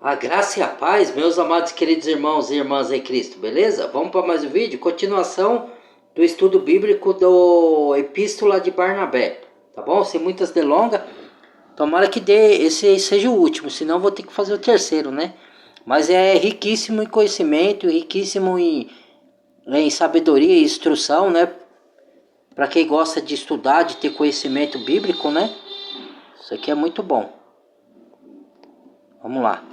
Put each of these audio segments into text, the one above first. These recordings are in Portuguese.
A graça e a paz, meus amados e queridos irmãos e irmãs em Cristo, beleza? Vamos para mais um vídeo, continuação do estudo bíblico do Epístola de Barnabé, tá bom? Sem muitas delongas, tomara que esse seja o último, senão vou ter que fazer o terceiro, né? Mas é riquíssimo em conhecimento, riquíssimo em sabedoria e instrução, né? Para quem gosta de estudar, de ter conhecimento bíblico, né? Isso aqui é muito bom. Vamos lá.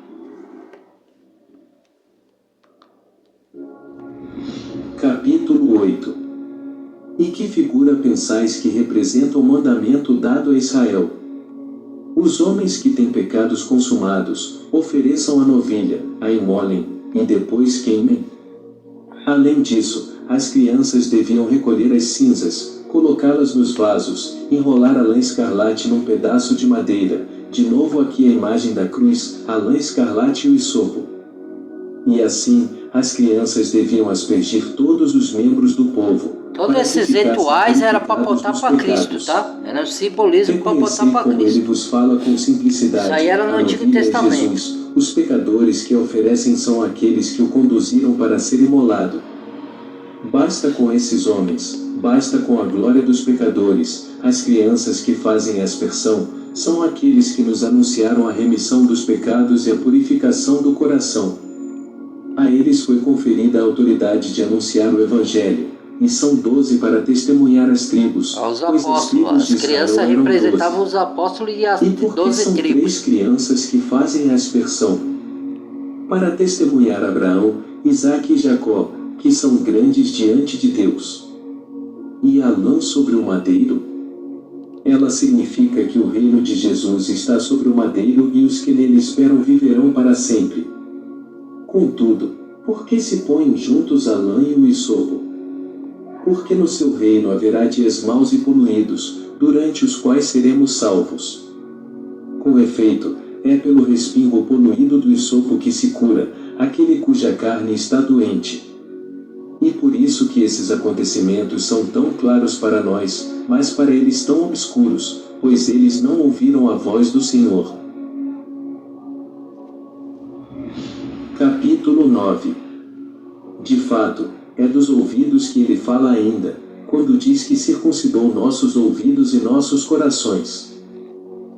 Capítulo 8. E que figura pensais que representa o mandamento dado a Israel? Os homens que têm pecados consumados, ofereçam a novilha, a imolem, e depois queimem. Além disso, as crianças deviam recolher as cinzas, colocá-las nos vasos, enrolar a lã escarlate num pedaço de madeira, de novo aqui a imagem da cruz, a lã escarlate e o hisopo. E assim, as crianças deviam aspergir todos os membros do povo. Todos esses rituais era para apontar para Cristo, tá? Era um simbolismo para apontar para como Cristo. Ele vos fala com simplicidade. Isso aí era no Antigo Testamento. Jesus, os pecadores que oferecem são aqueles que o conduziram para ser imolado. Basta com esses homens, basta com a glória dos pecadores. As crianças que fazem aspersão são aqueles que nos anunciaram a remissão dos pecados e a purificação do coração. A eles foi conferida a autoridade de anunciar o Evangelho, e são 12 para testemunhar as tribos. Os apóstolos, as crianças representavam os apóstolos e as 12 são tribos. 3 crianças que fazem a aspersão? Para testemunhar Abraão, Isaque e Jacó, que são grandes diante de Deus. E a lã sobre o madeiro? Ela significa que o reino de Jesus está sobre o madeiro e os que nele esperam viverão para sempre. Contudo, por que se põem juntos a lã e o hisopo? Porque no seu reino haverá dias maus e poluídos, durante os quais seremos salvos. Com efeito, é pelo respingo poluído do hisopo que se cura aquele cuja carne está doente. E por isso que esses acontecimentos são tão claros para nós, mas para eles tão obscuros, pois eles não ouviram a voz do Senhor. Capítulo 9. De fato, é dos ouvidos que ele fala ainda, quando diz que circuncidou nossos ouvidos e nossos corações.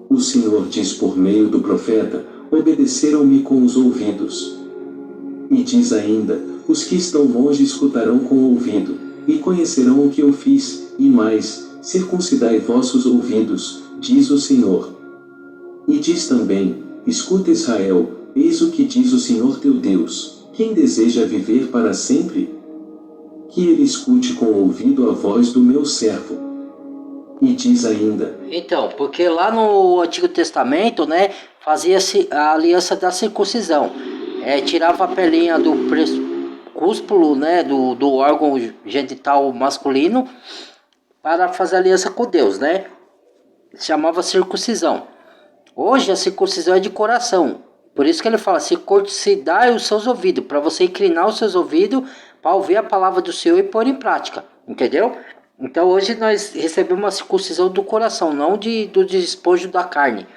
O Senhor diz por meio do profeta: obedeceram-me com os ouvidos. E diz ainda: os que estão longe escutarão com o ouvido, e conhecerão o que eu fiz, e mais, circuncidai vossos ouvidos, diz o Senhor. E diz também: escuta Israel, eis o que diz o Senhor teu Deus: quem deseja viver para sempre? Que ele escute com o ouvido a voz do meu servo. E diz ainda... Então, porque lá no Antigo Testamento, né, fazia-se a aliança da circuncisão. Tirava a pelinha do prescúspulo, né, do órgão genital masculino, para fazer aliança com Deus, né? Chamava circuncisão. Hoje a circuncisão é de coração. Por isso que ele fala: circuncidai os seus ouvidos, para você inclinar os seus ouvidos para ouvir a palavra do Senhor e pôr em prática, entendeu? Então hoje nós recebemos uma circuncisão do coração, não do despojo da carne,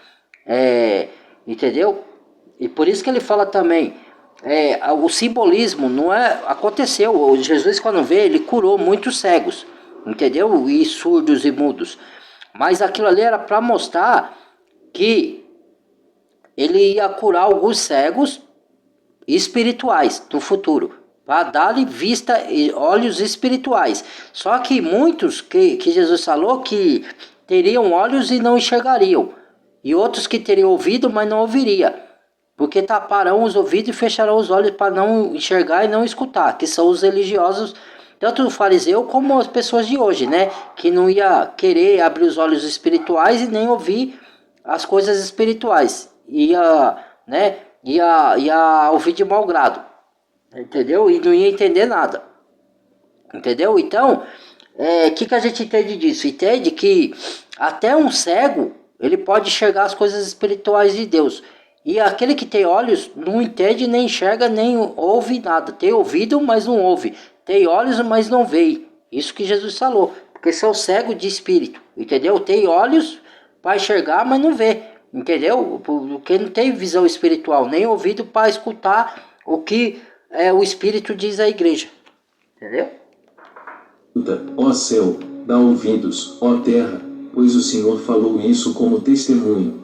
entendeu? E por isso que ele fala também, o simbolismo não aconteceu. Jesus, quando veio, ele curou muitos cegos, entendeu? E surdos e mudos, mas aquilo ali era para mostrar que ele ia curar alguns cegos espirituais no futuro, para dar-lhe vista e olhos espirituais. Só que muitos que Jesus falou que teriam olhos e não enxergariam, e outros que teriam ouvido, mas não ouviria, porque taparão os ouvidos e fecharão os olhos para não enxergar e não escutar, que são os religiosos, tanto o fariseu como as pessoas de hoje, né? Que não ia querer abrir os olhos espirituais e nem ouvir as coisas espirituais. Ia ouvir de mau grado, entendeu? E não ia entender nada, entendeu? Então, que a gente entende disso? Entende que até um cego, ele pode enxergar as coisas espirituais de Deus. E aquele que tem olhos não entende, nem enxerga, nem ouve nada. Tem ouvido, mas não ouve. Tem olhos, mas não vê. Isso que Jesus falou, porque são cegos de espírito, entendeu? Tem olhos para enxergar, mas não vê. entendeu? Porque não tem visão espiritual, nem ouvido para escutar o que o Espírito diz à igreja, entendeu? Ó céu, dá ouvidos, ó terra, pois o Senhor falou isso como testemunho.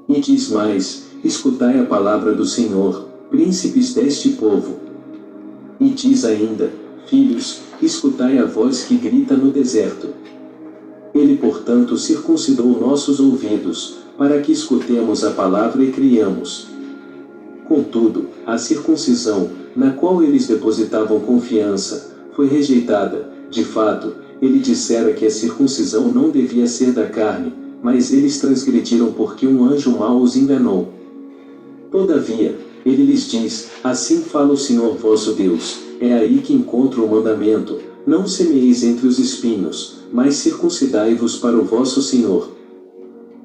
E diz mais: escutai a palavra do Senhor, príncipes deste povo. E diz ainda: filhos, escutai a voz que grita no deserto. Ele, portanto, circuncidou nossos ouvidos, para que escutemos a palavra e creiamos. Contudo, a circuncisão, na qual eles depositavam confiança, foi rejeitada. De fato, ele dissera que a circuncisão não devia ser da carne, mas eles transgrediram porque um anjo mau os enganou. Todavia, ele lhes diz: assim fala o Senhor vosso Deus, é aí que encontro o mandamento: não semeeis entre os espinhos, mas circuncidai-vos para o vosso Senhor.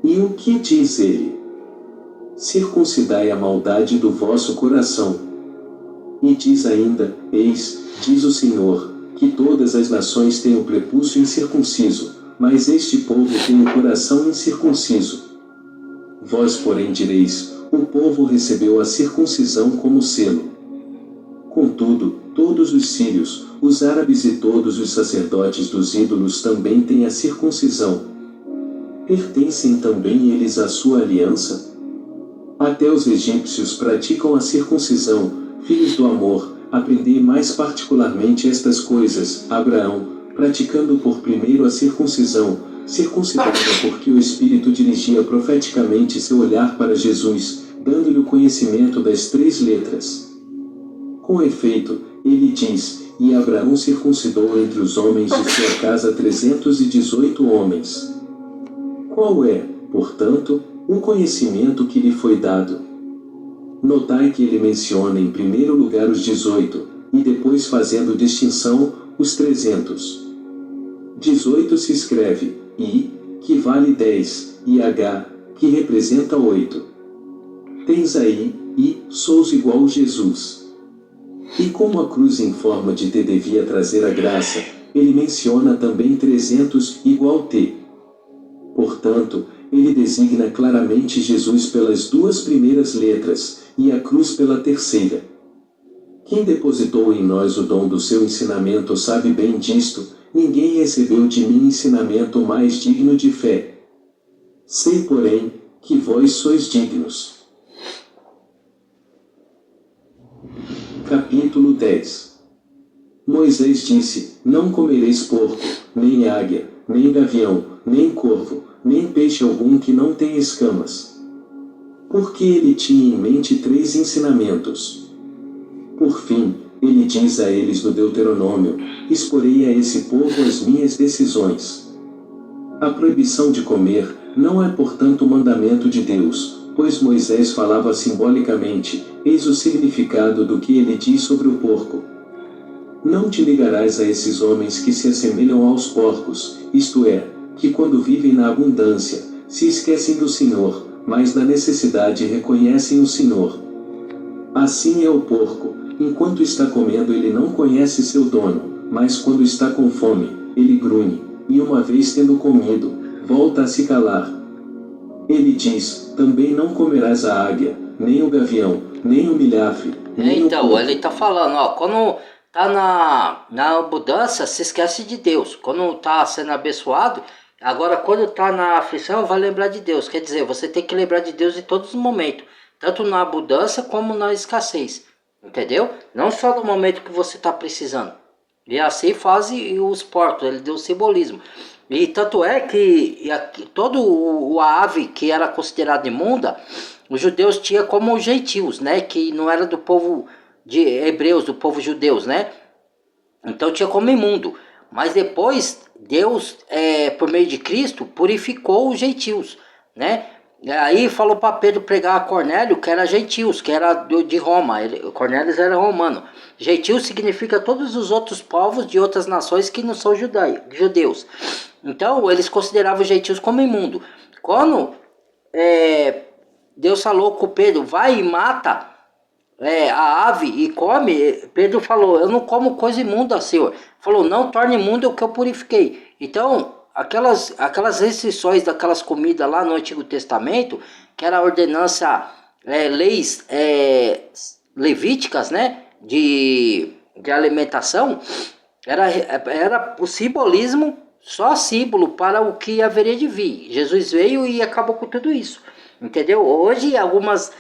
E o que diz ele? Circuncidai a maldade do vosso coração. E diz ainda: eis, diz o Senhor, que todas as nações têm o prepúcio incircunciso, mas este povo tem o coração incircunciso. Vós, porém, direis: o povo recebeu a circuncisão como selo. Contudo, todos os sírios, os árabes e todos os sacerdotes dos ídolos também têm a circuncisão. Pertencem também eles à sua aliança? Até os egípcios praticam a circuncisão. Filhos do amor, aprendei mais particularmente estas coisas. Abraão, praticando por primeiro a circuncisão, circuncidada porque o Espírito dirigia profeticamente seu olhar para Jesus, dando-lhe o conhecimento das 3 letras. Com efeito, ele diz: e Abraão circuncidou entre os homens de sua casa 318 homens. Qual é, portanto, o conhecimento que lhe foi dado? Notai que ele menciona em primeiro lugar os 18, e depois, fazendo distinção, os 300. 18 se escreve I, que vale 10, e H, que representa 8. Tens aí, I, sous igual Jesus. E como a cruz em forma de T devia trazer a graça, ele menciona também 300 igual T. Portanto, ele designa claramente Jesus pelas 2 primeiras letras, e a cruz pela terceira. Quem depositou em nós o dom do seu ensinamento sabe bem disto: ninguém recebeu de mim ensinamento mais digno de fé. Sei, porém, que vós sois dignos. Capítulo 10. Moisés disse: não comereis porco, nem águia, nem gavião, nem corvo, nem peixe algum que não tenha escamas. Porque ele tinha em mente 3 ensinamentos. Por fim, ele diz a eles no Deuteronômio: exporei a esse povo as minhas decisões. A proibição de comer não é, portanto, mandamento de Deus, pois Moisés falava simbolicamente. Eis o significado do que ele diz sobre o porco. Não te ligarás a esses homens que se assemelham aos porcos, isto é, que quando vivem na abundância, se esquecem do Senhor, mas na necessidade reconhecem o Senhor. Assim é o porco: enquanto está comendo ele não conhece seu dono, mas quando está com fome, ele grunhe, e uma vez tendo comido, volta a se calar. Ele diz: também não comerás a águia, nem o gavião, nem o milhafe, nem o corvo. Ele está falando, quando tá na abundância, se esquece de Deus. Quando tá sendo abençoado, agora quando tá na aflição, vai lembrar de Deus. Quer dizer, você tem que lembrar de Deus em todos os momentos, tanto na abundância como na escassez, entendeu? Não só no momento que você está precisando. E assim fazem os porcos, ele deu simbolismo. E tanto é que todo o ave que era considerada imunda, os judeus tinham como os gentios, né? Que não era do povo de hebreus, do povo judeus, né? Então tinha como imundo. Mas depois Deus, por meio de Cristo, purificou os gentios, né? Aí falou para Pedro pregar a Cornélio, que era gentios, que era de Roma. Cornélio era romano. Gentios significa todos os outros povos de outras nações que não são judeus. Então eles consideravam os gentios como imundo. Quando Deus falou com Pedro: vai e mata a ave e come, Pedro falou: eu não como coisa imunda, Senhor. Falou: não torne imundo o que eu purifiquei. Então aquelas restrições daquelas comidas lá no Antigo Testamento, que era a ordenança, leis levíticas, né, de alimentação, era o simbolismo, só símbolo para o que haveria de vir. Jesus veio e acabou com tudo isso, entendeu? Hoje algumas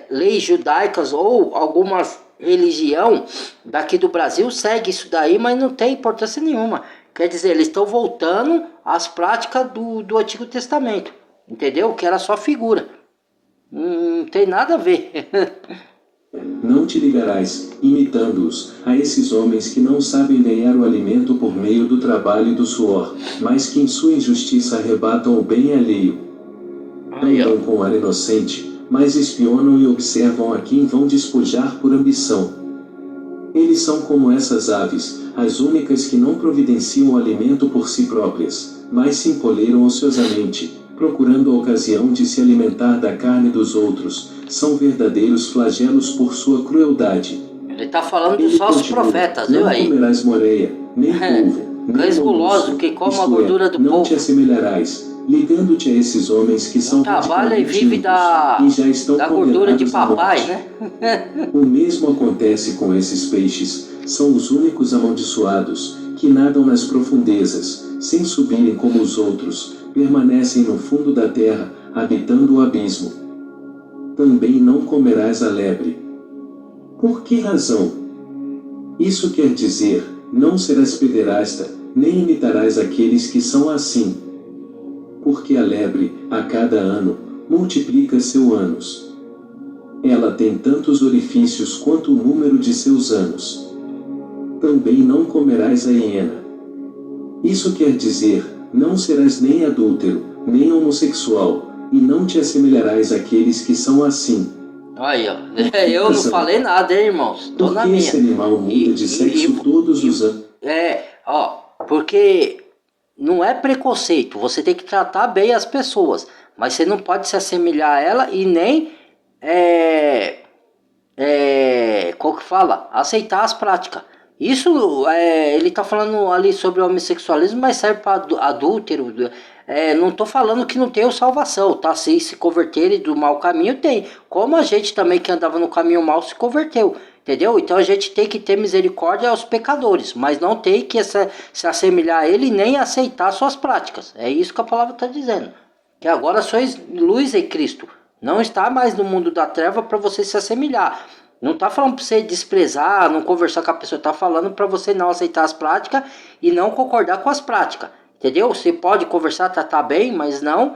leis judaicas ou algumas religião daqui do Brasil segue isso daí, mas não tem importância nenhuma. Quer dizer, eles estão voltando às práticas do Antigo Testamento, entendeu? Que era só figura. Não tem nada a ver. Não te ligarás, imitando-os, a esses homens que não sabem ganhar o alimento por meio do trabalho e do suor, mas que em sua injustiça arrebatam o bem alheio. Andam com ar inocente, mas espionam e observam a quem vão despojar por ambição. Eles são como essas aves, as únicas que não providenciam alimento por si próprias, mas se empoleiram ociosamente, procurando a ocasião de se alimentar da carne dos outros. São verdadeiros flagelos por sua crueldade. Ele está falando dos falsos profetas, viu aí? Não comerás moreia, nem polvo, nem cães gulosos que comem a gordura do não povo. te assemelharás, ligando-te a esses homens que são trabalha e vive da gordura de papai, né? O mesmo acontece com esses peixes. São os únicos amaldiçoados, que nadam nas profundezas, sem subirem como os outros, permanecem no fundo da terra, habitando o abismo. Também não comerás a lebre. Por que razão? Isso quer dizer, não serás pederasta, nem imitarás aqueles que são assim. Porque a lebre, a cada ano, multiplica seu ânus. Ela tem tantos orifícios quanto o número de seus anos. Também não comerás a hiena. Isso quer dizer, não serás nem adúltero, nem homossexual, e não te assemelharás àqueles que são assim. Aí, ó. Eu não falei nada, hein, irmãos? Tô na minha. Esse animal muda de sexo todos os anos. Porque não é preconceito. Você tem que tratar bem as pessoas, mas você não pode se assemelhar a ela e nem como que fala? Aceitar as práticas. Isso, ele está falando ali sobre o homossexualismo, mas serve para adúltero. Não estou falando que não tem salvação, tá? Se converterem do mau caminho, tem. Como a gente também que andava no caminho mau se converteu, entendeu? Então a gente tem que ter misericórdia aos pecadores, mas não tem que se assemelhar a ele nem aceitar suas práticas. É isso que a palavra está dizendo. Que agora sois luz em Cristo. Não está mais no mundo da treva para você se assemelhar. Não está falando para você desprezar, não conversar com a pessoa. Está falando para você não aceitar as práticas e não concordar com as práticas. Entendeu? Você pode conversar, tratar bem, mas não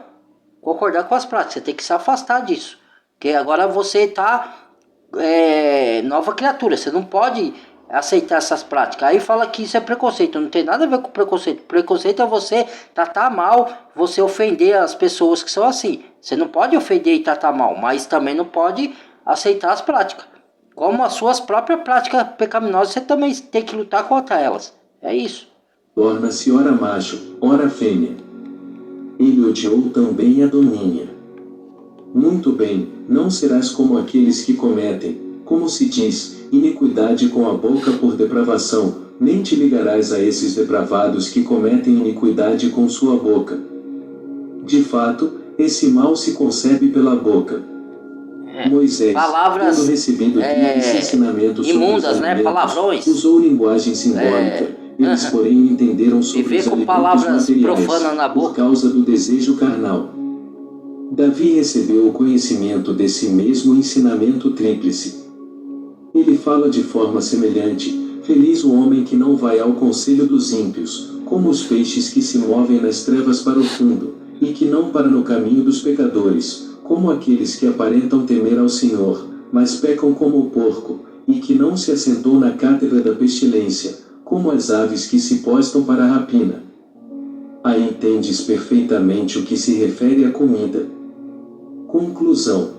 concordar com as práticas. Você tem que se afastar disso. Porque agora você está nova criatura. Você não pode aceitar essas práticas. Aí fala que isso é preconceito. Não tem nada a ver com preconceito. Preconceito é você tratar mal, você ofender as pessoas que são assim. Você não pode ofender e tratar mal, mas também não pode aceitar as práticas. Como as suas próprias práticas pecaminosas, você também tem que lutar contra elas. É isso. Torna-se ora macho, ora fêmea. Ele odiou também a doninha. Muito bem, não serás como aqueles que cometem, como se diz, iniquidade com a boca por depravação, nem te ligarás a esses depravados que cometem iniquidade com sua boca. De fato, esse mal se concebe pela boca. Moisés, palavras tendo recebido deles ensinamentos imundas, sobre os palavrões, usou linguagem simbólica. Eles, porém, entenderam sobre os alimentos materiais por causa do desejo carnal. Davi recebeu o conhecimento desse mesmo ensinamento tríplice. Ele fala de forma semelhante: feliz o homem que não vai ao conselho dos ímpios, como os peixes que se movem nas trevas para o fundo, e que não para no caminho dos pecadores, como aqueles que aparentam temer ao Senhor, mas pecam como o porco, e que não se assentou na cátedra da pestilência, como as aves que se postam para a rapina. Aí entendes perfeitamente o que se refere à comida. Conclusão.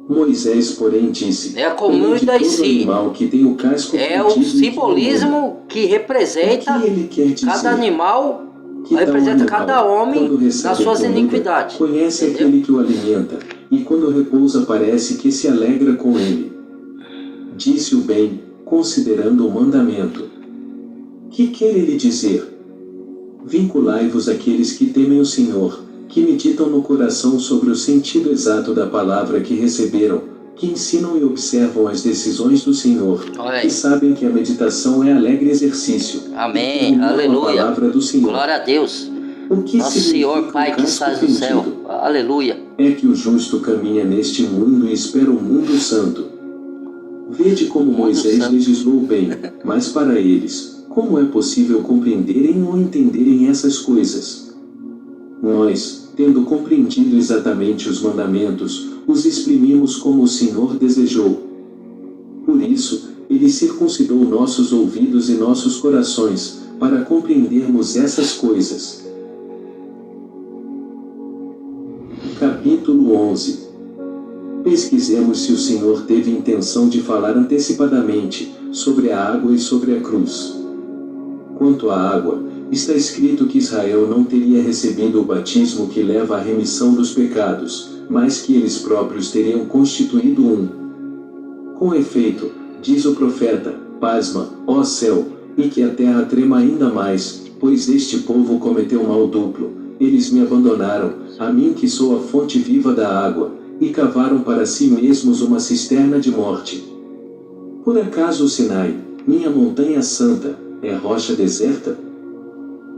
Moisés, porém, disse: a comida em si animal que tem o casco é o simbolismo que representa cada animal. Representa cada homem nas suas iniquidades. Conhece aquele que o alimenta, e quando repousa parece que se alegra com ele. Disse o bem, considerando o mandamento. Que quer ele dizer? Vinculai-vos àqueles que temem o Senhor, que meditam no coração sobre o sentido exato da palavra que receberam, que ensinam e observam as decisões do Senhor, que sabem que a meditação é alegre exercício. Amém, aleluia. A palavra do Senhor. Glória a Deus. O que Nosso Senhor, Pai que estás no céu. Aleluia. É que o justo caminha neste mundo e espera o mundo santo. Vede como Moisés legislou bem, mas para eles, como é possível compreenderem ou entenderem essas coisas? Nós, tendo compreendido exatamente os mandamentos, os exprimimos como o Senhor desejou. Por isso, Ele circuncidou nossos ouvidos e nossos corações, para compreendermos essas coisas. Capítulo 11. Pesquisemos se o Senhor teve intenção de falar antecipadamente sobre a água e sobre a cruz. Quanto à água, está escrito que Israel não teria recebido o batismo que leva à remissão dos pecados, mas que eles próprios teriam constituído um. Com efeito, diz o profeta, pasma, ó céu, e que a terra trema ainda mais, pois este povo cometeu mal duplo. Eles me abandonaram, a mim que sou a fonte viva da água, e cavaram para si mesmos uma cisterna de morte. Por acaso o Sinai, minha montanha santa, é rocha deserta?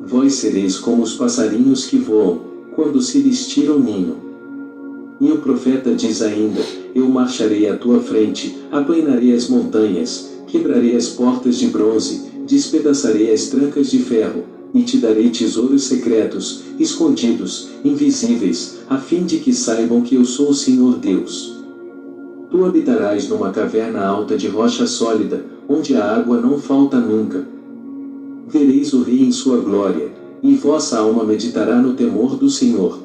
Vós sereis como os passarinhos que voam, quando se lhes tira o ninho. E o profeta diz ainda, eu marcharei à tua frente, aplanarei as montanhas, quebrarei as portas de bronze, despedaçarei as trancas de ferro, e te darei tesouros secretos, escondidos, invisíveis, a fim de que saibam que eu sou o Senhor Deus. Tu habitarás numa caverna alta de rocha sólida, onde a água não falta nunca. Vereis o Rei em sua glória, e vossa alma meditará no temor do Senhor.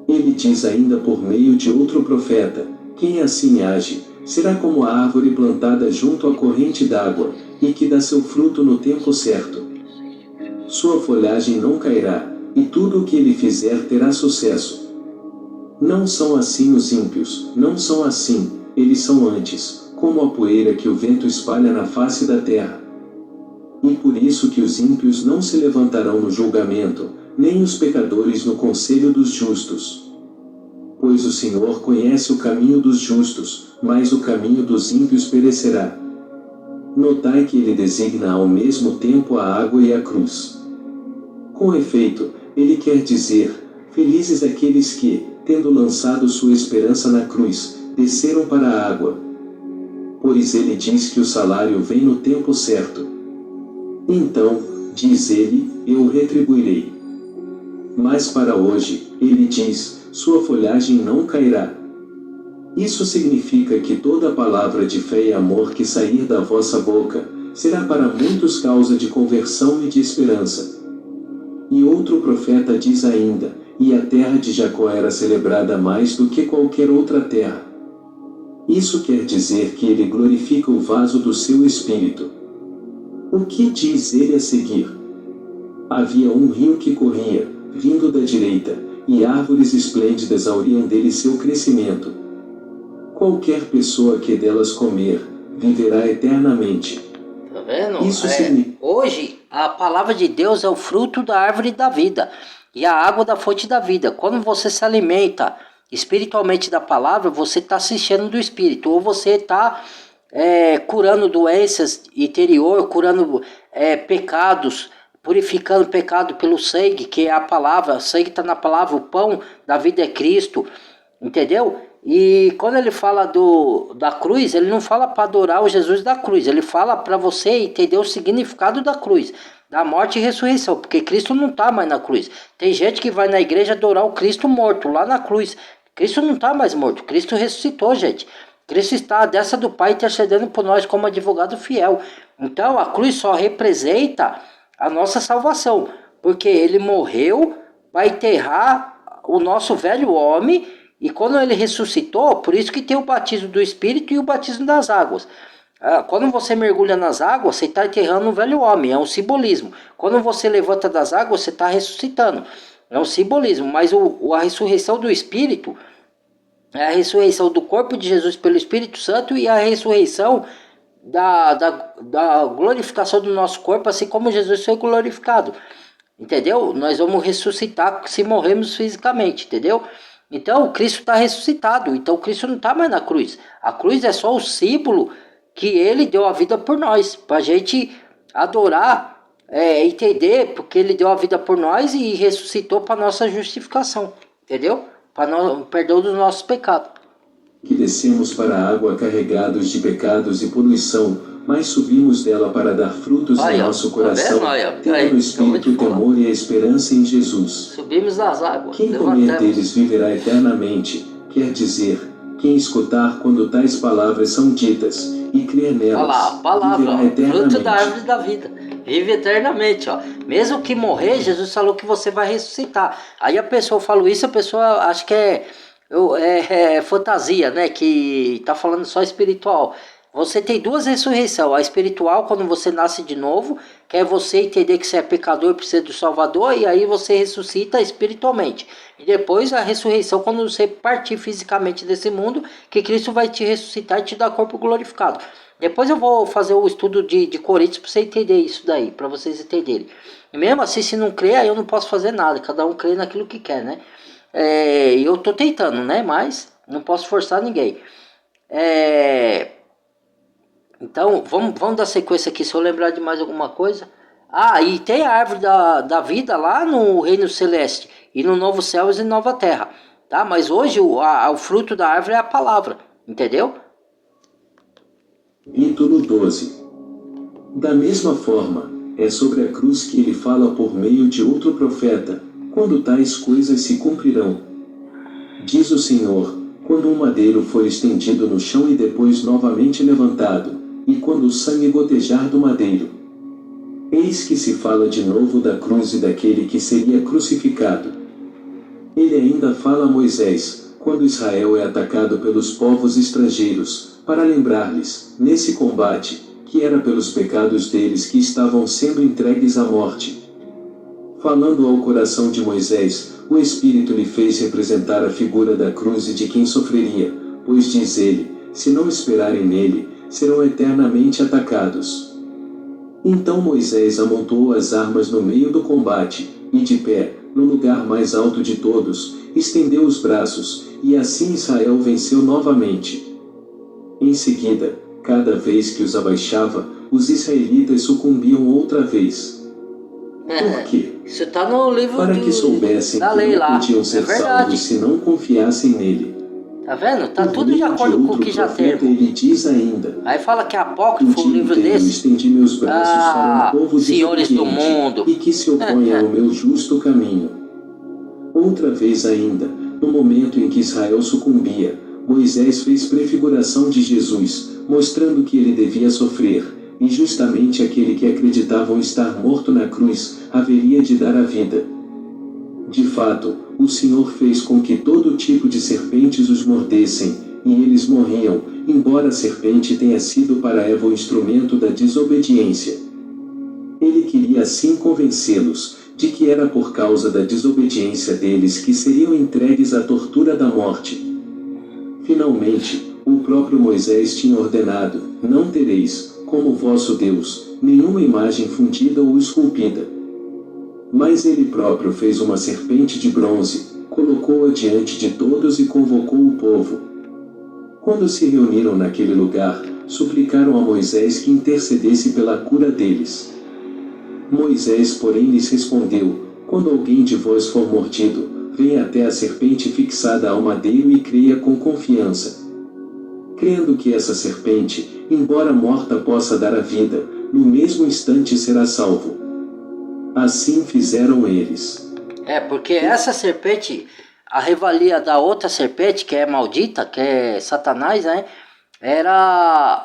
Ele diz ainda por meio de outro profeta, quem assim age, será como a árvore plantada junto à corrente d'água, e que dá seu fruto no tempo certo. Sua folhagem não cairá, e tudo o que ele fizer terá sucesso. Não são assim os ímpios, não são assim, eles são antes, como a poeira que o vento espalha na face da terra. E por isso que os ímpios não se levantarão no julgamento, nem os pecadores no conselho dos justos. Pois o Senhor conhece o caminho dos justos, mas o caminho dos ímpios perecerá. Notai que ele designa ao mesmo tempo a água e a cruz. Com efeito, ele quer dizer, felizes aqueles que, tendo lançado sua esperança na cruz, desceram para a água. Pois ele diz que o salário vem no tempo certo. Então, diz ele, eu o retribuirei. Mas para hoje, ele diz, sua folhagem não cairá. Isso significa que toda palavra de fé e amor que sair da vossa boca, será para muitos causa de conversão e de esperança. E outro profeta diz ainda, e a terra de Jacó era celebrada mais do que qualquer outra terra. Isso quer dizer que ele glorifica o vaso do seu espírito. O que diz ele a seguir? Havia um rio que corria, vindo da direita, e árvores esplêndidas auriam dele seu crescimento. Qualquer pessoa que delas comer, viverá eternamente. Tá vendo? Isso significa... Hoje, a palavra de Deus é o fruto da árvore da vida e a água da fonte da vida. Quando você se alimenta espiritualmente da palavra, você está se enchendo do Espírito, ou você está curando doenças interior, curando pecados, purificando pecado pelo sangue, que é a palavra. O sangue está na palavra, o pão da vida é Cristo, entendeu? E quando ele fala da cruz, ele não fala para adorar o Jesus da cruz, ele fala para você entender o significado da cruz, da morte e ressurreição, porque Cristo não está mais na cruz. Tem gente que vai na igreja adorar o Cristo morto, lá na cruz. Cristo não está mais morto, Cristo ressuscitou, gente. Cristo está à destra do Pai intercedendo por nós como advogado fiel. Então a cruz só representa a nossa salvação, porque ele morreu para enterrar o nosso velho homem. E quando ele ressuscitou, por isso que tem o batismo do Espírito e o batismo das águas. Quando você mergulha nas águas, você está enterrando o velho homem, é um simbolismo. Quando você levanta das águas, você está ressuscitando, é um simbolismo. Mas a ressurreição do Espírito é a ressurreição do corpo de Jesus pelo Espírito Santo e a ressurreição da glorificação do nosso corpo, assim como Jesus foi glorificado. entendeu? Nós vamos ressuscitar se morrermos fisicamente, entendeu? Então, o Cristo está ressuscitado, então o Cristo não está mais na cruz. A cruz é só o símbolo que ele deu a vida por nós, para a gente adorar, entender, porque ele deu a vida por nós e ressuscitou para nossa justificação, entendeu? Para o perdão dos nossos pecados. Que descemos para a água carregados de pecados e poluição, mas subimos dela para dar frutos em nosso coração, tendo no Espírito o temor e a esperança em Jesus. Subimos das águas. Quem comer deles viverá eternamente, quer dizer, quem escutar quando tais palavras são ditas e crer nelas, viverá eternamente. Fruto da árvore da vida. Vive eternamente, ó. Mesmo que morrer, Jesus falou que você vai ressuscitar. Aí a pessoa fala isso, a pessoa acha que é fantasia, né? Que tá falando só espiritual. Você tem duas ressurreições. A espiritual, quando você nasce de novo, que é você entender que você é pecador e precisa do Salvador, e aí você ressuscita espiritualmente. E depois a ressurreição, quando você partir fisicamente desse mundo, que Cristo vai te ressuscitar e te dar corpo glorificado. Depois eu vou fazer o estudo de Coríntios para você entender isso daí, para vocês entenderem. E mesmo assim, se não crer, aí eu não posso fazer nada. Cada um crê naquilo que quer, né? Eu tô tentando, né? Mas não posso forçar ninguém. Então, vamos dar sequência aqui, se eu lembrar de mais alguma coisa. E tem a árvore da vida lá no reino celeste, e no novo céu e nova terra, tá? Mas hoje o fruto da árvore é a palavra, entendeu? Capítulo 12. Da mesma forma, é sobre a cruz que ele fala por meio de outro profeta, quando tais coisas se cumprirão. Diz o Senhor, quando um madeiro for estendido no chão e depois novamente levantado, e quando o sangue gotejar do madeiro. Eis que se fala de novo da cruz e daquele que seria crucificado. Ele ainda fala a Moisés, quando Israel é atacado pelos povos estrangeiros, para lembrar-lhes, nesse combate, que era pelos pecados deles que estavam sendo entregues à morte. Falando ao coração de Moisés, o Espírito lhe fez representar a figura da cruz e de quem sofreria, pois diz ele, se não esperarem nele, serão eternamente atacados. Então Moisés amontoou as armas no meio do combate, e de pé, no lugar mais alto de todos, estendeu os braços, e assim Israel venceu novamente. Em seguida, cada vez que os abaixava, os israelitas sucumbiam outra vez. Por quê? Isso está no livro para que soubessem da que lei não lá. podiam ser salvos se não confiassem nele. Tá vendo? Tá tudo de acordo com o que já tem. Ele diz ainda. Aí fala que apócrifo um livro desse. Estendi meus braços para um povo senhores do mundo e que se opõe ao meu justo caminho. Outra vez ainda, no momento em que Israel sucumbia, Moisés fez prefiguração de Jesus, mostrando que ele devia sofrer, e justamente aquele que acreditavam estar morto na cruz, haveria de dar a vida. De fato, o Senhor fez com que todo tipo de serpentes os mordessem, e eles morriam, embora a serpente tenha sido para Eva o instrumento da desobediência. Ele queria assim convencê-los, de que era por causa da desobediência deles que seriam entregues à tortura da morte. Finalmente, o próprio Moisés tinha ordenado, não tereis, como vosso Deus, nenhuma imagem fundida ou esculpida. Mas ele próprio fez uma serpente de bronze, colocou-a diante de todos e convocou o povo. Quando se reuniram naquele lugar, suplicaram a Moisés que intercedesse pela cura deles. Moisés, porém, lhes respondeu, quando alguém de vós for mordido, venha até a serpente fixada ao madeiro e creia com confiança. Crendo que essa serpente, embora morta possa dar a vida, no mesmo instante será salvo. Assim fizeram eles. Porque essa serpente, a revalia da outra serpente, que é maldita, que é Satanás, né?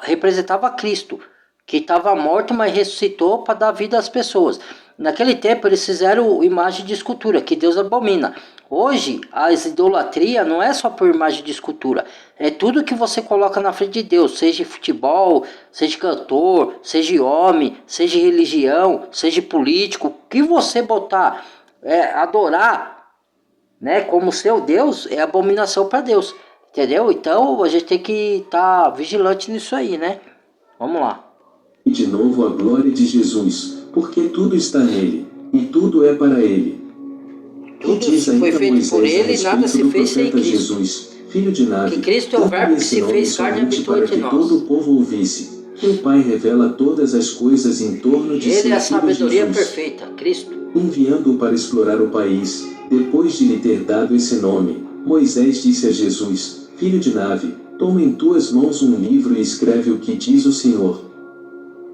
Representava Cristo, que estava morto, mas ressuscitou para dar vida às pessoas. Naquele tempo eles fizeram imagem de escultura, que Deus abomina. Hoje, a idolatria não é só por imagem de escultura. É tudo que você coloca na frente de Deus. Seja futebol, seja cantor, seja homem, seja religião, seja político. O que você botar, adorar, né, como seu Deus, é abominação para Deus. Entendeu? Então, a gente tem que estar vigilante nisso aí, né? Vamos lá. E de novo a glória de Jesus, porque tudo está nele, e tudo é para ele. Tudo se foi feito por ele e nada se fez sem Cristo. Jesus, filho de Navi, que Cristo é o verbo que se fez carne e habitou entre nós. Para que todo o povo ouvisse, que o Pai revela todas as coisas em torno de Ele é a seu filho sabedoria Jesus, perfeita, Cristo. enviando-o para explorar o país. Depois de lhe ter dado esse nome, Moisés disse a Jesus, filho de Navi, toma em tuas mãos um livro e escreve o que diz o Senhor.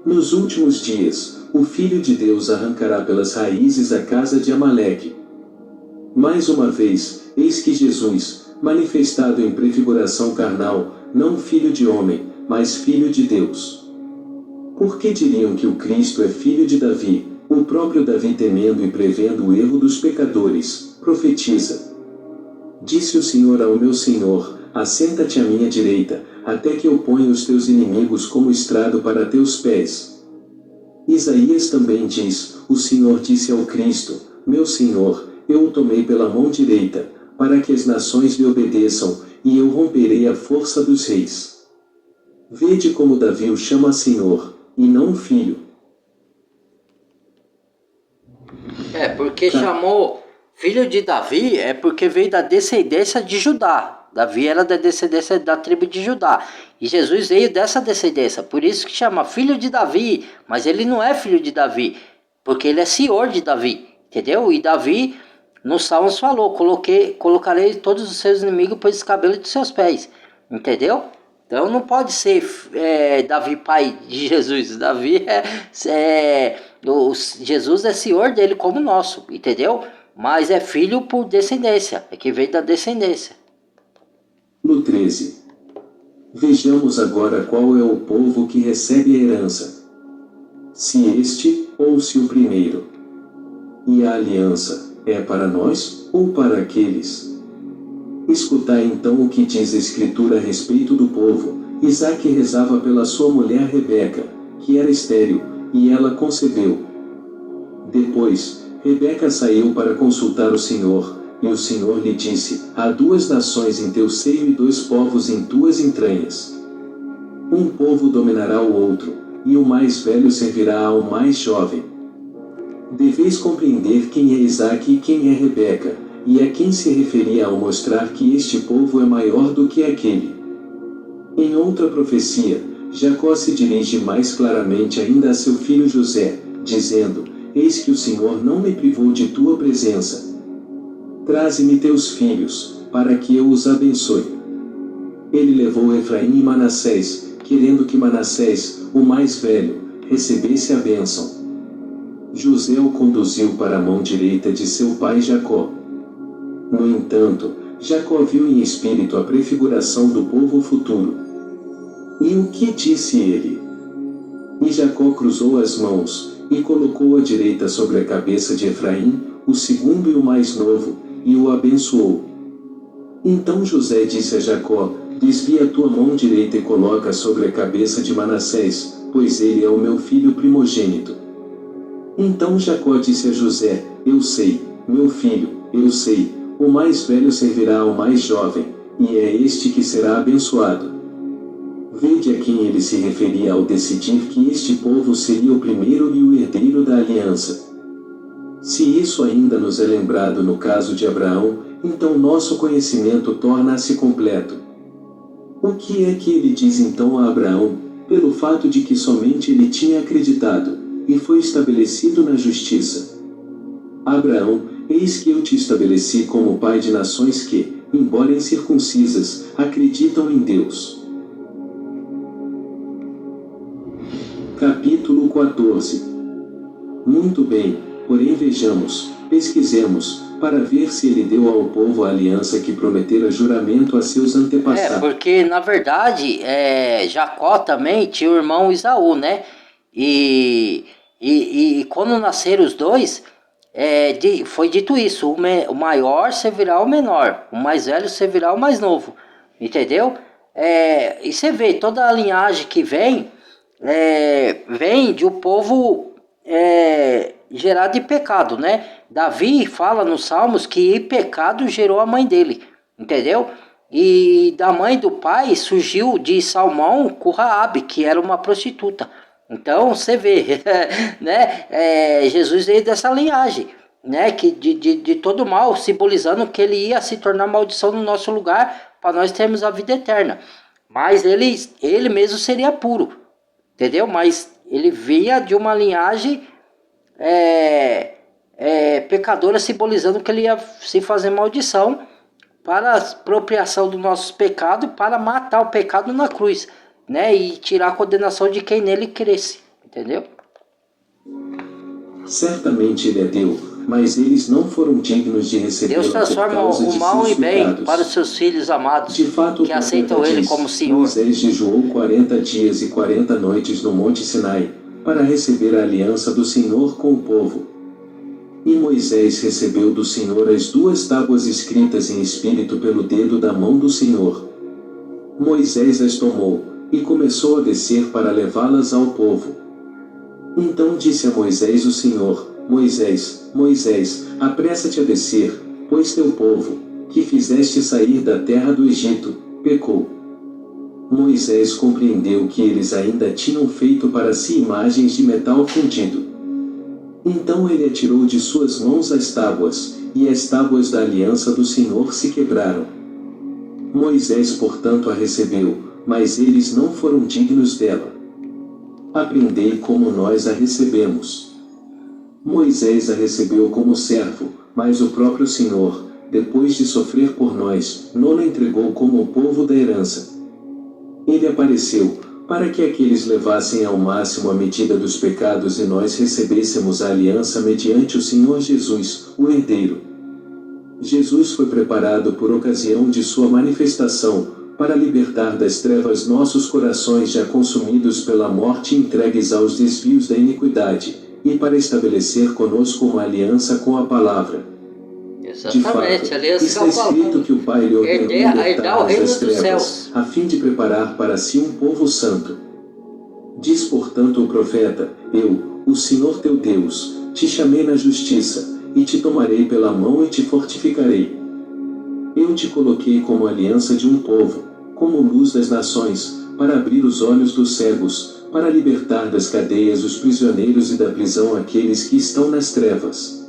Nos últimos dias, o Filho de Deus arrancará pelas raízes a casa de Amaleque. Mais uma vez, eis que Jesus, manifestado em prefiguração carnal, não filho de homem, mas filho de Deus. Por que diriam que o Cristo é filho de Davi, o próprio Davi temendo e prevendo o erro dos pecadores, profetiza? Disse o Senhor ao meu Senhor, assenta-te à minha direita, até que eu ponha os teus inimigos como estrado para teus pés. Isaías também diz, o Senhor disse ao Cristo, meu Senhor, eu o tomei pela mão direita, para que as nações lhe obedeçam, e eu romperei a força dos reis. Vede como Davi o chama Senhor, e não filho. Porque chamou filho de Davi, é porque veio da descendência de Judá. Davi era da descendência da tribo de Judá. E Jesus veio dessa descendência. Por isso que chama filho de Davi. Mas ele não é filho de Davi. Porque ele é senhor de Davi. Entendeu? E Davi, nos Salmos, falou: colocarei todos os seus inimigos por escabelo de seus pés. Entendeu? Então não pode ser Davi pai de Jesus. Jesus é senhor dele como nosso. Entendeu? Mas é filho por descendência. É que veio da descendência. No 13. Vejamos agora qual é o povo que recebe a herança. Se este, ou se o primeiro. E a aliança, é para nós, ou para aqueles? Escutai então o que diz a Escritura a respeito do povo. Isaque rezava pela sua mulher Rebeca, que era estéril, e ela concebeu. Depois, Rebeca saiu para consultar o Senhor, e o Senhor lhe disse, há 2 nações em teu seio e 2 povos em tuas entranhas. Um povo dominará o outro, e o mais velho servirá ao mais jovem. Deveis compreender quem é Isaque e quem é Rebeca, e a quem se referia ao mostrar que este povo é maior do que aquele. Em outra profecia, Jacó se dirige mais claramente ainda a seu filho José, dizendo, eis que o Senhor não me privou de tua presença. Traze-me teus filhos, para que eu os abençoe. Ele levou Efraim e Manassés, querendo que Manassés, o mais velho, recebesse a bênção. José o conduziu para a mão direita de seu pai Jacó. No entanto, Jacó viu em espírito a prefiguração do povo futuro. E o que disse ele? E Jacó cruzou as mãos, e colocou a direita sobre a cabeça de Efraim, o segundo e o mais novo, e o abençoou. Então José disse a Jacó, desvia a tua mão direita e coloca sobre a cabeça de Manassés, pois ele é o meu filho primogênito. Então Jacó disse a José, eu sei, meu filho, eu sei, o mais velho servirá ao mais jovem, e é este que será abençoado. Vede a quem ele se referia ao decidir que este povo seria o primeiro e o herdeiro da aliança. Se isso ainda nos é lembrado no caso de Abraão, então nosso conhecimento torna-se completo. O que é que ele diz então a Abraão, pelo fato de que somente ele tinha acreditado, e foi estabelecido na justiça? Abraão, eis que eu te estabeleci como pai de nações que, embora incircuncisas, acreditam em Deus. Capítulo 14. Muito bem, porém vejamos, pesquisemos, para ver se ele deu ao povo a aliança que prometera juramento a seus antepassados. Porque na verdade, Jacó também tinha o irmão Esaú, né? E quando nasceram os dois, foi dito isso, o maior servirá ao menor, o mais velho servirá ao mais novo, entendeu? E você vê, toda a linhagem que vem de um povo gerado de pecado, né? Davi fala nos Salmos que pecado gerou a mãe dele, entendeu? E da mãe do pai surgiu de Salmão com Raabe, que era uma prostituta, Então você vê, né? Jesus veio dessa linhagem, né? Que de todo mal, simbolizando que ele ia se tornar maldição no nosso lugar para nós termos a vida eterna. Mas ele mesmo seria puro, entendeu? Mas ele vinha de uma linhagem pecadora, simbolizando que ele ia se fazer maldição para a apropriação dos nossos pecados, para matar o pecado na cruz, né? E tirar a condenação de quem nele cresce, entendeu? Certamente ele é Deus, mas eles não foram dignos de recebê-lo Deus transforma o mal em bem para os seus filhos amados, de fato, que aceitam ele como Senhor. Moisés jejuou 40 dias e 40 noites no Monte Sinai, para receber a aliança do Senhor com o povo. E Moisés recebeu do Senhor as 2 tábuas escritas em espírito pelo dedo da mão do Senhor. Moisés as tomou, e começou a descer para levá-las ao povo. Então disse a Moisés o Senhor: Moisés, Moisés, apressa-te a descer, pois teu povo, que fizeste sair da terra do Egito, pecou. Moisés compreendeu que eles ainda tinham feito para si imagens de metal fundido. Então ele atirou de suas mãos as tábuas, e as tábuas da aliança do Senhor se quebraram. Moisés, portanto, a recebeu, mas eles não foram dignos dela. Aprendei como nós a recebemos. Moisés a recebeu como servo, mas o próprio Senhor, depois de sofrer por nós, não-la entregou como o povo da herança. Ele apareceu, para que aqueles levassem ao máximo a medida dos pecados e nós recebêssemos a aliança mediante o Senhor Jesus, o herdeiro. Jesus foi preparado por ocasião de sua manifestação, para libertar das trevas nossos corações já consumidos pela morte e entregues aos desvios da iniquidade, e para estabelecer conosco uma aliança com a palavra. Exatamente, de fato, está escrito que o Pai lhe ordenou libertar-nos das trevas, a fim de preparar para si um povo santo. Diz, portanto, o profeta: Eu, o Senhor teu Deus, te chamei na justiça, e te tomarei pela mão e te fortificarei. Eu te coloquei como aliança de um povo, como luz das nações, para abrir os olhos dos cegos, para libertar das cadeias os prisioneiros e da prisão aqueles que estão nas trevas.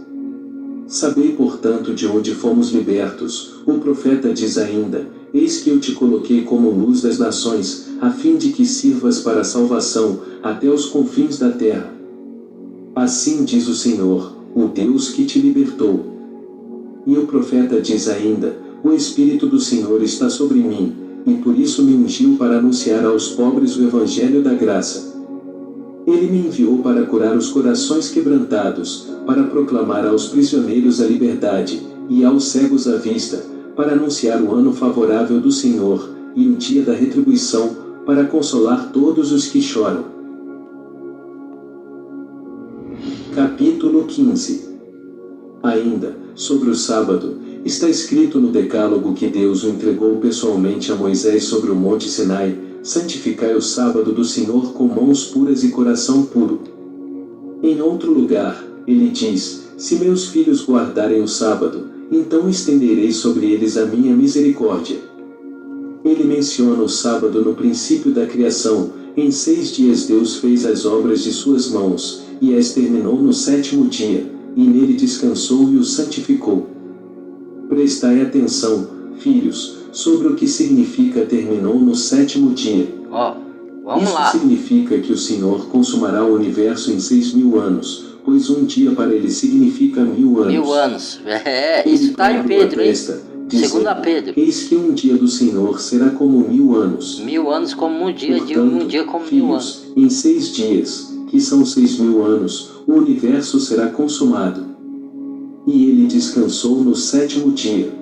Sabei, portanto, de onde fomos libertos. O profeta diz ainda: Eis que eu te coloquei como luz das nações, a fim de que sirvas para a salvação, até os confins da terra. Assim diz o Senhor, o Deus que te libertou. E o profeta diz ainda: O Espírito do Senhor está sobre mim, e por isso me ungiu para anunciar aos pobres o Evangelho da graça. Ele me enviou para curar os corações quebrantados, para proclamar aos prisioneiros a liberdade, e aos cegos a vista, para anunciar o ano favorável do Senhor, e o dia da retribuição, para consolar todos os que choram. Capítulo 15. Ainda, sobre o sábado, está escrito no Decálogo que Deus o entregou pessoalmente a Moisés sobre o Monte Sinai: Santificai o sábado do Senhor com mãos puras e coração puro. Em outro lugar, ele diz: Se meus filhos guardarem o sábado, então estenderei sobre eles a minha misericórdia. Ele menciona o sábado no princípio da criação: Em 6 dias Deus fez as obras de suas mãos, e as terminou no 7º dia, e nele descansou e o santificou. Prestai atenção, filhos, sobre o que significa terminou no 7º dia. Isso significa que o Senhor consumará o universo em 6.000 anos, pois um dia para ele significa 1.000 anos. 1000 anos. Isso está em Pedro, hein? Segunda Pedro. Eis que um dia do Senhor será como 1000 anos. 1000 anos como um dia, Portanto, um dia como 1000 anos. Em 6 dias, que são 6.000 anos, o universo será consumado. E ele descansou no 7º dia.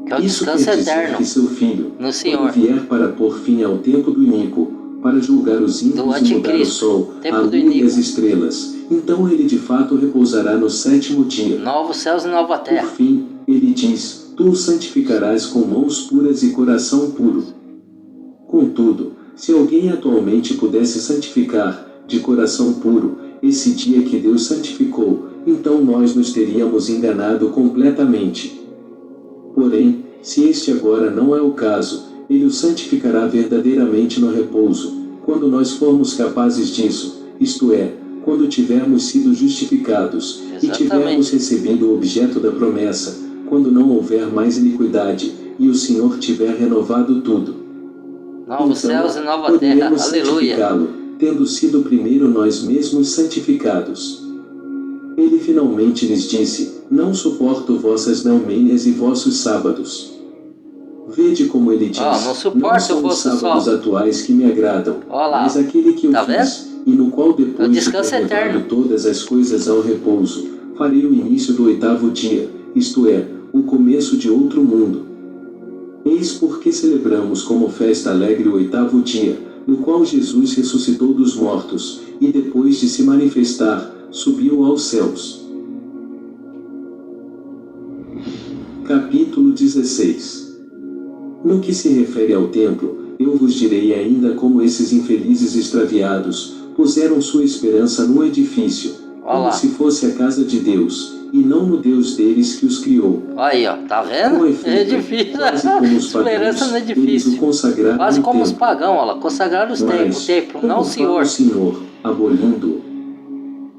Que é o Isso descanso quer dizer eterno que seu filho, no Senhor, quando vier para pôr fim ao tempo do iníquo, para julgar os ímpios e mudar o sol, a lua e as estrelas, então ele de fato repousará no 7º dia. Novos céus e nova terra. Por fim, ele diz: Tu o santificarás com mãos puras e coração puro. Contudo, se alguém atualmente pudesse santificar, de coração puro, esse dia que Deus santificou, então nós nos teríamos enganado completamente. Porém, se este agora não é o caso, ele o santificará verdadeiramente no repouso, quando nós formos capazes disso, isto é, quando tivermos sido justificados, e tivermos recebido o objeto da promessa, quando não houver mais iniquidade, e o Senhor tiver renovado tudo. Novos céus e nova terra, aleluia. Santificá-lo, tendo sido primeiro nós mesmos santificados. Ele finalmente lhes disse: não suporto vossas neumênias e vossos sábados. Vede como ele diz: não são os sábados atuais que me agradam, mas aquele que eu fiz, e no qual depois de ter levado todas as coisas ao repouso, farei o início do 8º dia, isto é, o começo de outro mundo. Eis porque celebramos como festa alegre o 8º dia, no qual Jesus ressuscitou dos mortos, e depois de se manifestar, subiu aos céus. Capítulo 16. No que se refere ao templo, eu vos direi ainda como esses infelizes extraviados puseram sua esperança no edifício, como se fosse a casa de Deus, e não no Deus deles que os criou. Aí, ó, tá vendo? Com efeito, edifício, quase como os esperança no edifício. Quase como os pagãos, ó, consagraram o templo, não o Senhor. Senhor, abolindo-o.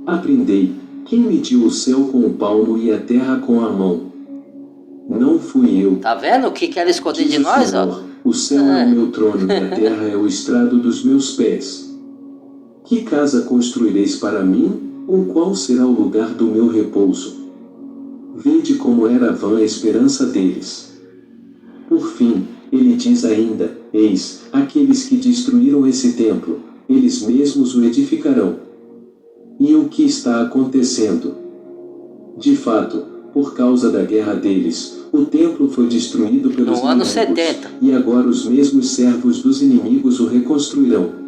Aprendei, quem mediu o céu com o palmo e a terra com a mão? Não fui eu. Tá vendo o que quer esconder de nós, Senhor, ó? O céu é o meu trono e a terra é o estrado dos meus pés. Que casa construireis para mim? Ou qual será o lugar do meu repouso? Vede como era vã a esperança deles. Por fim, ele diz ainda: eis, aqueles que destruíram esse templo, eles mesmos o edificarão. E o que está acontecendo? De fato, por causa da guerra deles, o templo foi destruído pelos no ano inimigos, 70. E agora os mesmos servos dos inimigos o reconstruirão.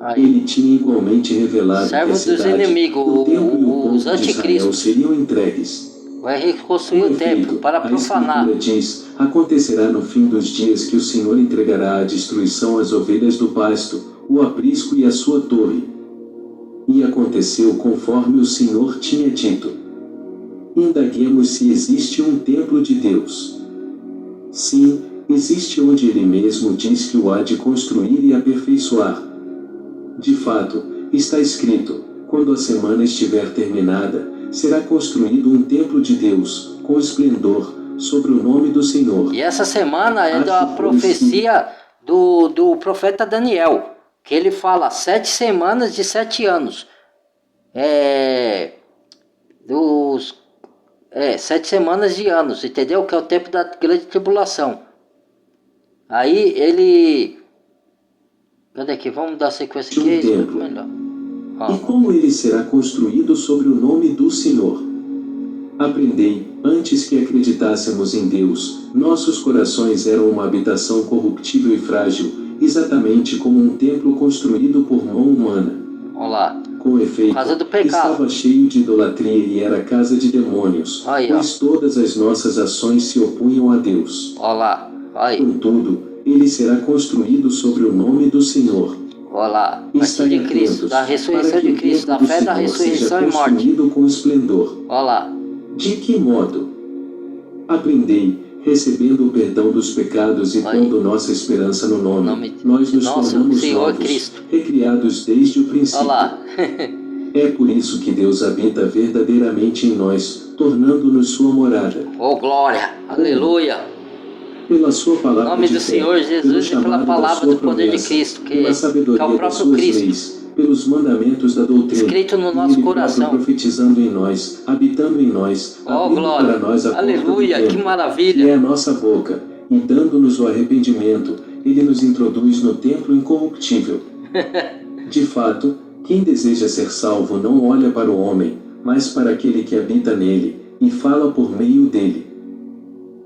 Aí. Ele tinha igualmente revelado que a cidade, dos inimigos, o templo e o povo os anticristos, seriam entregues. Vai reconstruir o templo para profanar. A Escritura diz: acontecerá no fim dos dias que o Senhor entregará à destruição as ovelhas do pasto, o aprisco e a sua torre. E aconteceu conforme o Senhor tinha dito. Indaguemos se existe um templo de Deus. Sim, existe onde ele mesmo diz que o há de construir e aperfeiçoar. De fato, está escrito: quando a semana estiver terminada, será construído um templo de Deus, com esplendor, sobre o nome do Senhor. E essa semana é da profecia do profeta Daniel, que ele fala 7 semanas de 7 anos. 7 semanas de anos, entendeu? Que é o tempo da grande tribulação. Aí ele... Cadê aqui? Vamos dar sequência aqui. Templo. E como ele será construído sobre o nome do Senhor? Aprendei, antes que acreditássemos em Deus, nossos corações eram uma habitação corruptível e frágil, exatamente como um templo construído por mão humana. Olá. Com efeito, estava cheio de idolatria e era casa de demônios, pois todas as nossas ações se opunham a Deus. Olá. Contudo, ele será construído sobre o nome do Senhor. Olá, partir de Cristo, da ressurreição de Cristo, da fé da ressurreição e morte. Construído com esplendor. Olá. De que modo? Aprendei, recebendo o perdão dos pecados e pondo nossa esperança no nome, nós nos tornamos novos, recriados desde o princípio. Olá. É por isso que Deus habita verdadeiramente em nós, tornando-nos sua morada. Oh, glória! Aleluia! Pela sua palavra, nome do Senhor Jesus e pela palavra do poder de Cristo, que é o próprio Cristo, leis, pelos mandamentos da doutrina, escrito no nosso coração, profetizando em nós, habitando em nós, abrindo para nós a aleluia, porta do que maravilha, que é a nossa boca, e dando-nos o arrependimento, ele nos introduz no templo incorruptível. De fato, quem deseja ser salvo não olha para o homem, mas para aquele que habita nele, e fala por meio dele.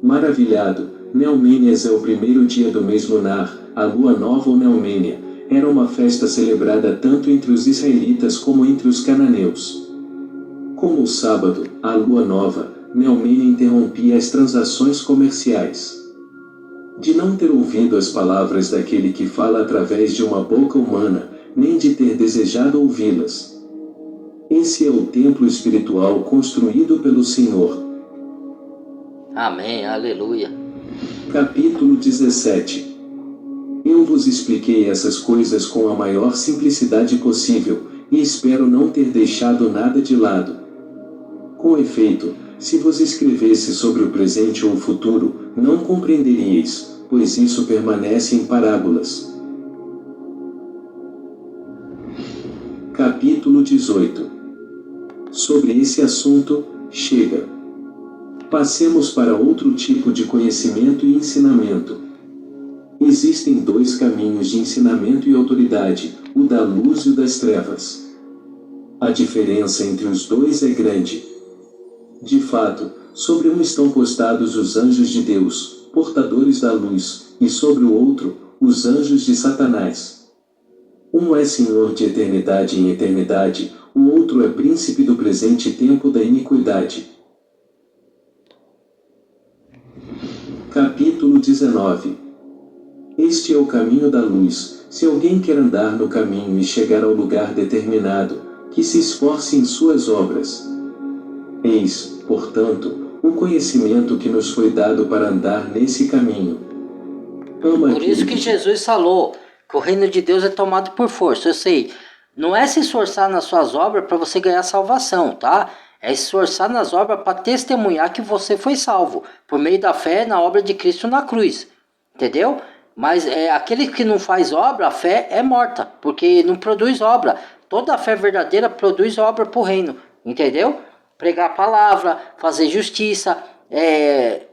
Maravilhado, Neumênias é o primeiro dia do mês lunar, a lua nova ou Neumênia. Era uma festa celebrada tanto entre os israelitas como entre os cananeus. Como o sábado, a lua nova, Neumênia interrompia as transações comerciais. De não ter ouvido as palavras daquele que fala através de uma boca humana, nem de ter desejado ouvi-las. Esse é o templo espiritual construído pelo Senhor. Amém, aleluia. Capítulo 17. Eu Eu vos expliquei essas coisas com a maior simplicidade possível, e espero não ter deixado nada de lado. Com efeito, se vos escrevesse sobre o presente ou o futuro, não compreenderíeis, pois isso permanece em parábolas. Capítulo 18. Sobre esse assunto, chega. Passemos para outro tipo de conhecimento e ensinamento. Existem dois caminhos de ensinamento e autoridade, o da luz e o das trevas. A diferença entre os dois é grande. De fato, sobre um estão postados os anjos de Deus, portadores da luz, e sobre o outro, os anjos de Satanás. Um é senhor de eternidade em eternidade, o outro é príncipe do presente tempo da iniquidade. Capítulo 19. Este é o caminho da luz. Se alguém quer andar no caminho e chegar ao lugar determinado, que se esforce em suas obras. Eis, portanto, o conhecimento que nos foi dado para andar nesse caminho. Por isso que Jesus falou que o reino de Deus é tomado por força. Eu sei, não é se esforçar nas suas obras para você ganhar salvação, tá? É se esforçar nas obras para testemunhar que você foi salvo, por meio da fé na obra de Cristo na cruz. Entendeu? Mas aquele que não faz obra, a fé é morta, porque não produz obra. Toda a fé verdadeira produz obra para o reino. Entendeu? Pregar a palavra, fazer justiça,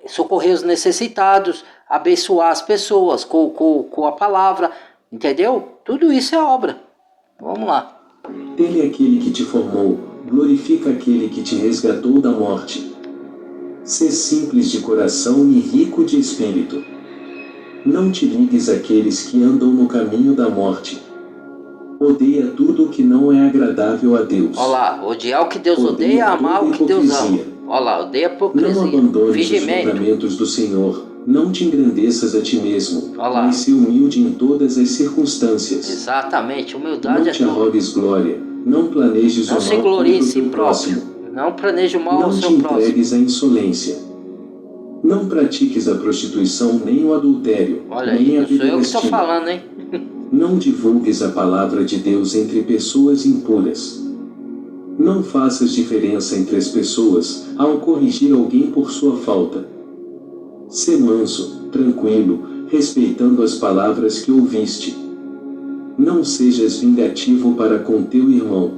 socorrer os necessitados, abençoar as pessoas com a palavra. Entendeu? Tudo isso é obra. Vamos lá. Ele é aquele que te formou, glorifica aquele que te resgatou da morte. Sê simples de coração e rico de espírito. Não te ligues àqueles que andam no caminho da morte. Odeia tudo o que não é agradável a Deus. Olha lá, odiar o que Deus odeia, amar o que Deus ama. Olha lá, odeia a hipocrisia. Não abandones os mandamentos do Senhor. Não te engrandeças a ti mesmo, mas se humilde em todas as circunstâncias. Exatamente, humildade não te arrogues glória, não planejes o mal se glorie em si próximo. Não planeje o mal ao seu próximo. Não te entregues à insolência. Não pratiques a prostituição nem o adultério, olha nem aí, a vida sou eu que estou falando, hein? Não divulgues a palavra de Deus entre pessoas impuras. Não faças diferença entre as pessoas ao corrigir alguém por sua falta. Sê manso, tranquilo, respeitando as palavras que ouviste. Não sejas vingativo para com teu irmão.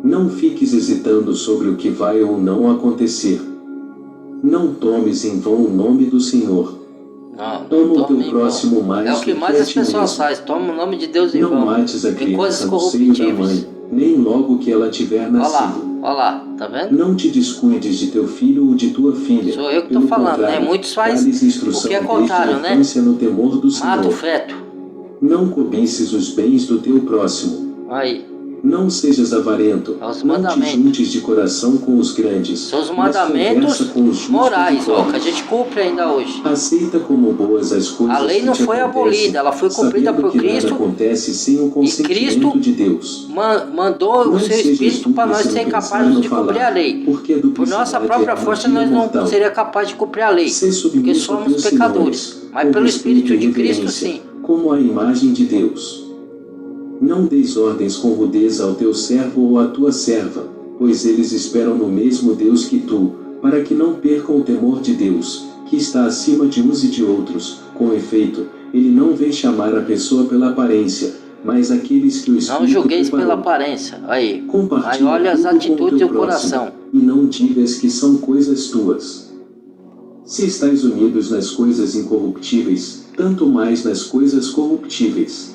Não fiques hesitando sobre o que vai ou não acontecer. Não tomes em vão o nome do Senhor. Ama o teu próximo mais do que a ti mesmo. É o que mais as pessoas fazem, toma o nome de Deus em vão. Não mates a criança no seio da mãe, nem logo que ela tiver nascido. Olha lá, tá vendo? Não te descuides de teu filho ou de tua filha. Sou eu que estou falando, né? Muitos fazem o que é contrário, né? No temor do mata o feto. Não cobices os bens do teu próximo. Aí. Não sejas avarento. Não te juntes de coração com os grandes. São os mandamentos morais, que a gente cumpre ainda hoje. Aceita como boas as coisas. A lei não foi abolida, ela foi cumprida por Cristo. Acontece sem o consentimento de Deus. Mandou o seu Espírito para nós ser capazes de cumprir a lei. Por nossa própria força nós não seríamos capazes de cumprir a lei, porque somos pecadores. Mas pelo Espírito de Cristo sim. Como a imagem de Deus. Não deis ordens com rudeza ao teu servo ou à tua serva, pois eles esperam no mesmo Deus que tu, para que não percam o temor de Deus, que está acima de uns e de outros. Com efeito, ele não vem chamar a pessoa pela aparência, mas aqueles que o Espírito não julgueis pela aparência. Aí olha as atitudes do coração. E não digas que são coisas tuas. Se estáis unidos nas coisas incorruptíveis, tanto mais nas coisas corruptíveis.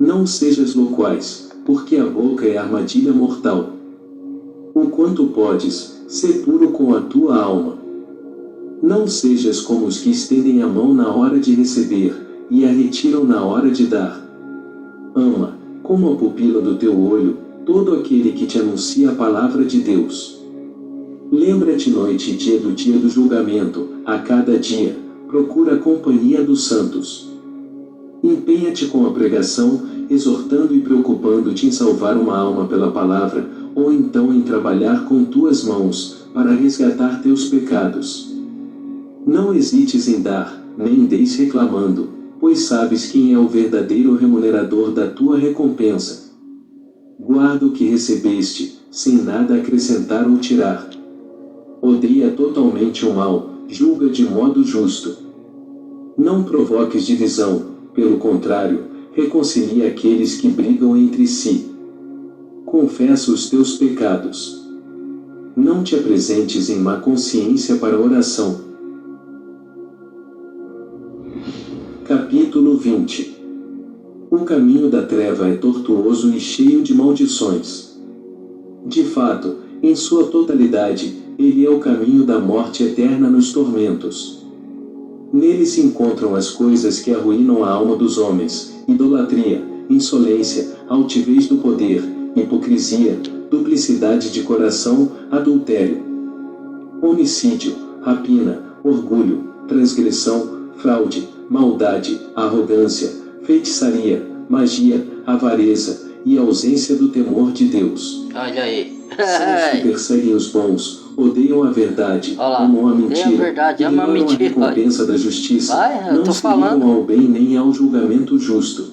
Não sejas loquaz, porque a boca é armadilha mortal. O quanto podes, ser puro com a tua alma. Não sejas como os que estendem a mão na hora de receber, e a retiram na hora de dar. Ama, como a pupila do teu olho, todo aquele que te anuncia a palavra de Deus. Lembra-te noite e dia do julgamento, a cada dia, procura a companhia dos santos. Empenha-te com a pregação, exortando e preocupando-te em salvar uma alma pela palavra, ou então em trabalhar com tuas mãos, para resgatar teus pecados. Não hesites em dar, nem deis reclamando, pois sabes quem é o verdadeiro remunerador da tua recompensa. Guarda o que recebeste, sem nada acrescentar ou tirar. Odeia totalmente o mal, julga de modo justo. Não provoques divisão, pelo contrário, reconcilia aqueles que brigam entre si. Confessa os teus pecados. Não te apresentes em má consciência para a oração. Capítulo 20. O caminho da treva é tortuoso e cheio de maldições. De fato, em sua totalidade, ele é o caminho da morte eterna nos tormentos. Nele se encontram as coisas que arruinam a alma dos homens: idolatria, insolência, altivez do poder, hipocrisia, duplicidade de coração, adultério, homicídio, rapina, orgulho, transgressão, fraude, maldade, arrogância, feitiçaria, magia, avareza e ausência do temor de Deus. Olha aí. São os que perseguem os bons, odeiam a verdade, Olá, amam a mentira, verdade, ama a ignoram a mentira. recompensa da justiça, Vai, eu não tô se falando. ligam ao bem nem ao julgamento justo.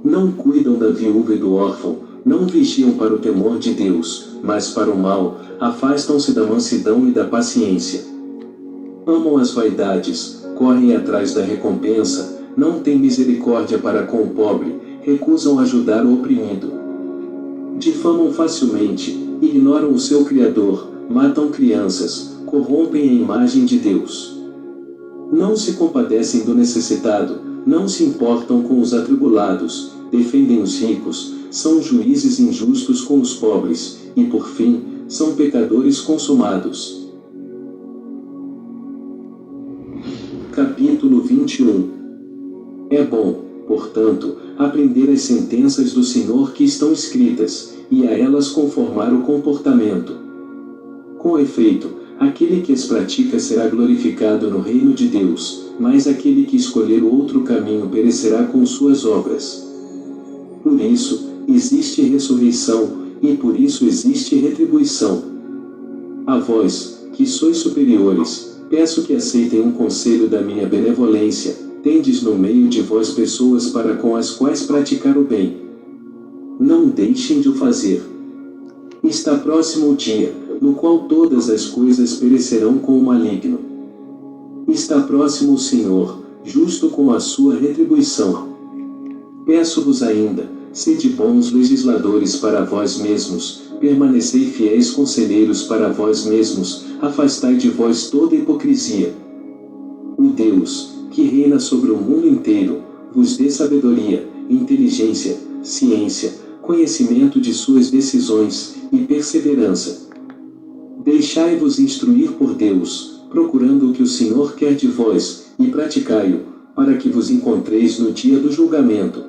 Não cuidam da viúva e do órfão, não vigiam para o temor de Deus, mas para o mal, afastam-se da mansidão e da paciência. Amam as vaidades, correm atrás da recompensa, não têm misericórdia para com o pobre, recusam ajudar o oprimido. Difamam facilmente, ignoram o seu Criador, matam crianças, corrompem a imagem de Deus. Não se compadecem do necessitado, não se importam com os atribulados, defendem os ricos, são juízes injustos com os pobres, e por fim, são pecadores consumados. Capítulo 21. É bom, portanto, aprender as sentenças do Senhor que estão escritas, e a elas conformar o comportamento. Com efeito, aquele que as pratica será glorificado no reino de Deus, mas aquele que escolher outro caminho perecerá com suas obras. Por isso, existe ressurreição, e por isso existe retribuição. A vós, que sois superiores, peço que aceitem um conselho da minha benevolência: tendes no meio de vós pessoas para com as quais praticar o bem. Não deixem de o fazer. Está próximo o dia, no qual todas as coisas perecerão com o maligno. Está próximo o Senhor, justo com a sua retribuição. Peço-vos ainda, sede bons legisladores para vós mesmos, permanecei fiéis conselheiros para vós mesmos, afastai de vós toda hipocrisia. O Deus, que reina sobre o mundo inteiro, vos dê sabedoria, inteligência, ciência, conhecimento de suas decisões, e perseverança. Deixai-vos instruir por Deus, procurando o que o Senhor quer de vós, e praticai-o, para que vos encontreis no dia do julgamento.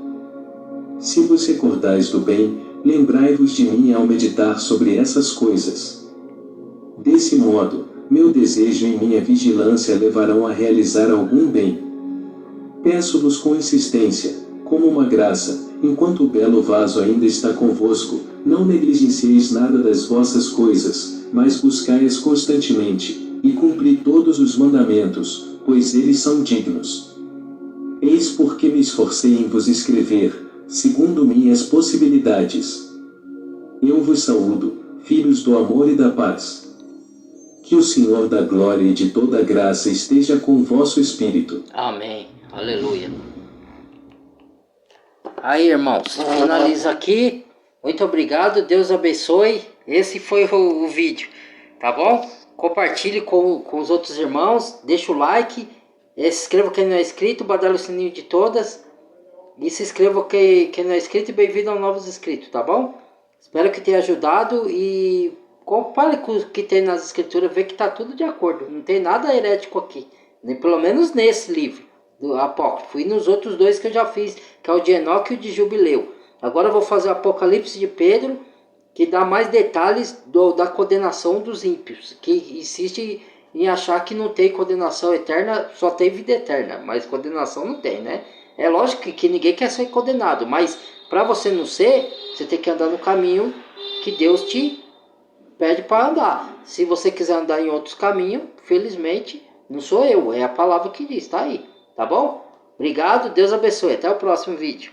Se vos recordais do bem, lembrai-vos de mim ao meditar sobre essas coisas. Desse modo, meu desejo e minha vigilância levarão a realizar algum bem. Peço-vos com insistência, como uma graça, enquanto o belo vaso ainda está convosco, não negligencieis nada das vossas coisas, mas buscai-as constantemente, e cumpri todos os mandamentos, pois eles são dignos. Eis porque me esforcei em vos escrever, segundo minhas possibilidades. Eu vos saúdo, filhos do amor e da paz. Que o Senhor da glória e de toda a graça esteja com o vosso espírito. Amém. Aleluia. Aí, irmãos, finaliza aqui. Muito obrigado, Deus abençoe. Esse foi o vídeo, tá bom? Compartilhe com os outros irmãos, deixa o like, se inscreva quem não é inscrito, badale o sininho de todas. E se inscreva quem não é inscrito e bem-vindo aos novos inscritos, tá bom? Espero que tenha ajudado e compare com o que tem nas escrituras, vê que tá tudo de acordo. Não tem nada herético aqui, nem pelo menos nesse livro do Apócrifo. E nos outros dois que eu já fiz, que é o de Enoque e o de Jubileu. Agora eu vou fazer o Apocalipse de Pedro, que dá mais detalhes da condenação dos ímpios, que insiste em achar que não tem condenação eterna, só tem vida eterna, mas condenação não tem, né? É lógico que ninguém quer ser condenado, mas para você não ser, você tem que andar no caminho que Deus te pede para andar. Se você quiser andar em outros caminhos, felizmente, não sou eu, é a palavra que diz, tá aí, tá bom? Obrigado, Deus abençoe. Até o próximo vídeo.